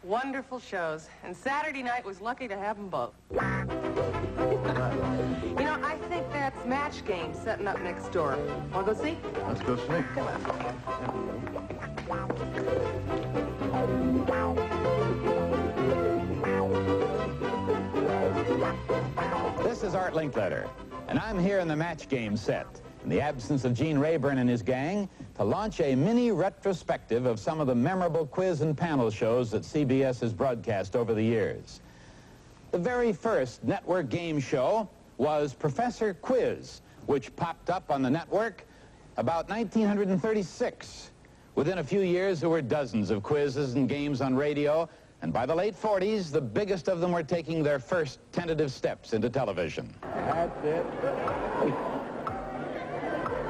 Wonderful shows. And Saturday night was lucky to have them both. You know, I think that's Match Game setting up next door. Want to go see? Let's go see. Come on. This is Art Linkletter, and I'm here in the Match Game set, in the absence of Gene Rayburn and his gang, to launch a mini retrospective of some of the memorable quiz and panel shows that CBS has broadcast over the years. The very first network game show was Professor Quiz, which popped up on the network about 1936. Within a few years, there were dozens of quizzes and games on radio, and by the late 40s, the biggest of them were taking their first tentative steps into television. That's it.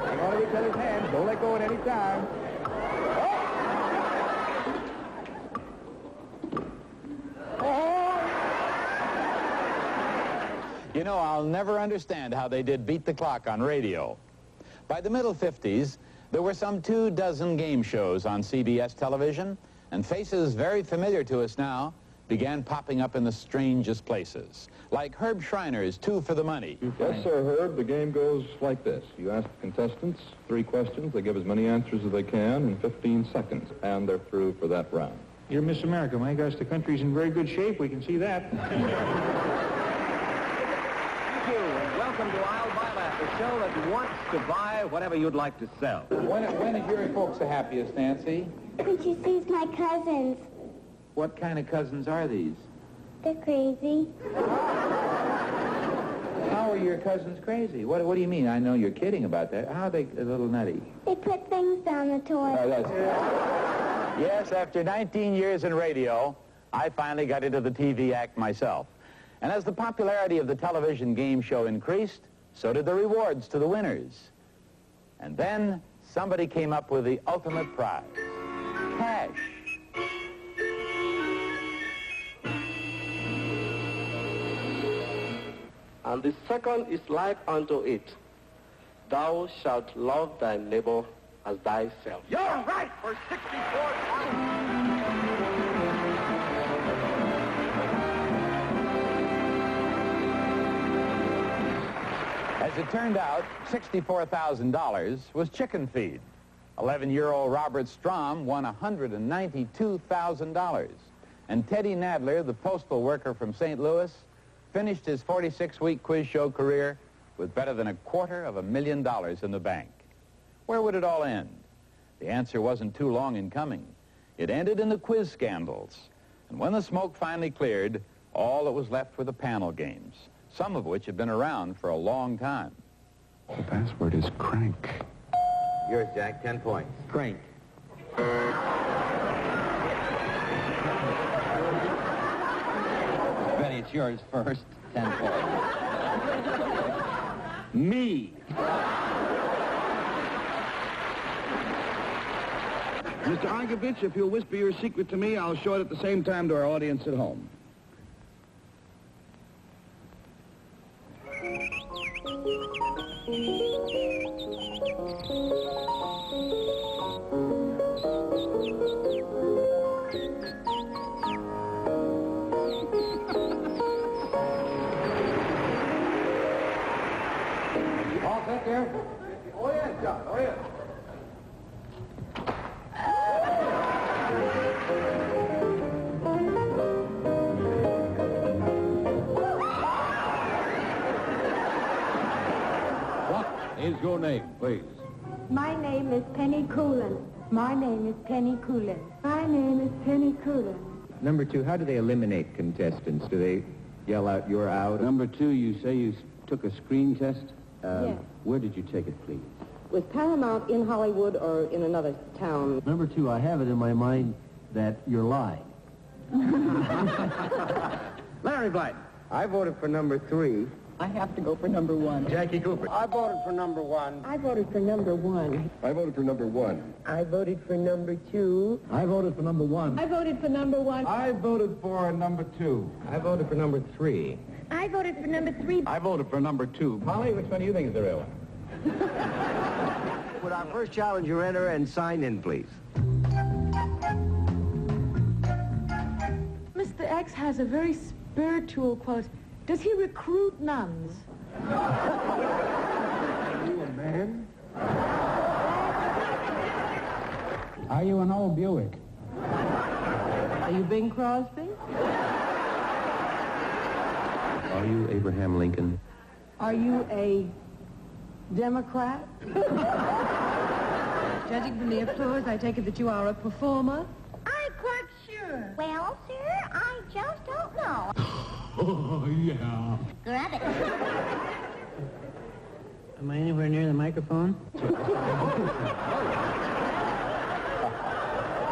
Hang on to each other's hands. Don't let go at any time. You know, I'll never understand how they did beat the clock on radio. By the middle 50s, there were some 24 game shows on CBS television, and faces very familiar to us now began popping up in the strangest places, like Herb Schreiner's 2 for the Money. Yes, sir, Herb. The game goes like this. You ask the contestants 3 questions. They give as many answers as they can in 15 seconds, and they're through for that round. You're Miss America. My gosh, the country's in very good shape. We can see that. Thank you, and welcome to I'll Buy That, the show that wants to buy whatever you'd like to sell. When are your folks the happiest, Nancy? Could you see my cousins? What kind of cousins are these? They're crazy. How are your cousins crazy? What do you mean? I know you're kidding about that. How are they a little nutty? They put things down the toilet. Yes, after 19 years in radio, I finally got into the TV act myself. And as the popularity of the television game show increased, so did the rewards to the winners. And then somebody came up with the ultimate prize. Cash. And the second is like unto it. Thou shalt love thy neighbor as thyself. You're right for 64,000. As it turned out, $64,000 was chicken feed. 11-year-old Robert Strom won $192,000. And Teddy Nadler, the postal worker from St. Louis, finished his 46-week quiz show career with better than $250,000 in the bank. Where would it all end? The answer wasn't too long in coming. It ended in the quiz scandals. And when the smoke finally cleared, all that was left were the panel games, some of which have been around for a long time. The password is crank. Yours, Jack, 10 points. Crank. Benny, it's yours first, 10 points. Me. Mr. Argovich, if you'll whisper your secret to me, I'll show it at the same time to our audience at home. All set there? Oh, yeah, John. Oh, yeah. What is your name, please? My name is Penny Coolin. My name is Penny Coolin. My name is Penny Coolin. Number 2, how do they eliminate contestants? Do they yell out, "You're out"? Number 2, you say you took a screen test? Yes. Where did you take it, please? Was Paramount in Hollywood or in another town? Number 2, I have it in my mind that you're lying. Larry Blythe. I voted for number 3. I have to go for number 1. Jackie Cooper. I voted for number 1. I voted for number 1. I voted for number 1. I voted for number 2. I voted for number 1. I voted for number 1. I voted for number 2. I voted for number 3. I voted for number 3. I voted for number 2. Molly, which one do you think is the real one? Would our first challenger enter and sign in, please? Sex has a very spiritual quality. Does he recruit nuns? Are you a man? Are you an old Buick? Are you Bing Crosby? Are you Abraham Lincoln? Are you a Democrat? Judging from the applause, I take it that you are a performer. I'm quite sure. Well, sir, I just don't know. Oh, yeah. Grab it. Am I anywhere near the microphone?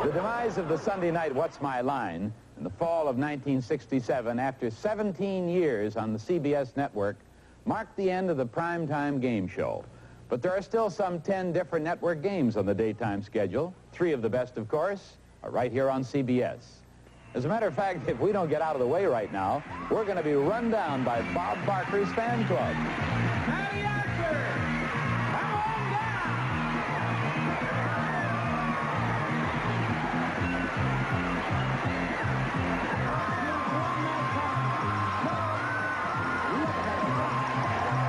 The demise of the Sunday night What's My Line in the fall of 1967, after 17 years on the CBS network, marked the end of the primetime game show. But there are still some 10 different network games on the daytime schedule. 3 of the best, of course, are right here on CBS. As a matter of fact, if we don't get out of the way right now, we're going to be run down by Bob Barker's fan club. Patty Archer! Come on down!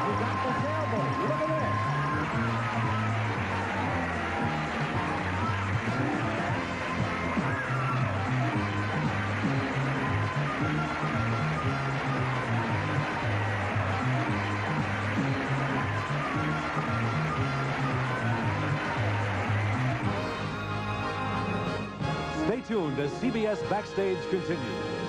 You got the sailboat. Look at this. Stay tuned as CBS Backstage continues.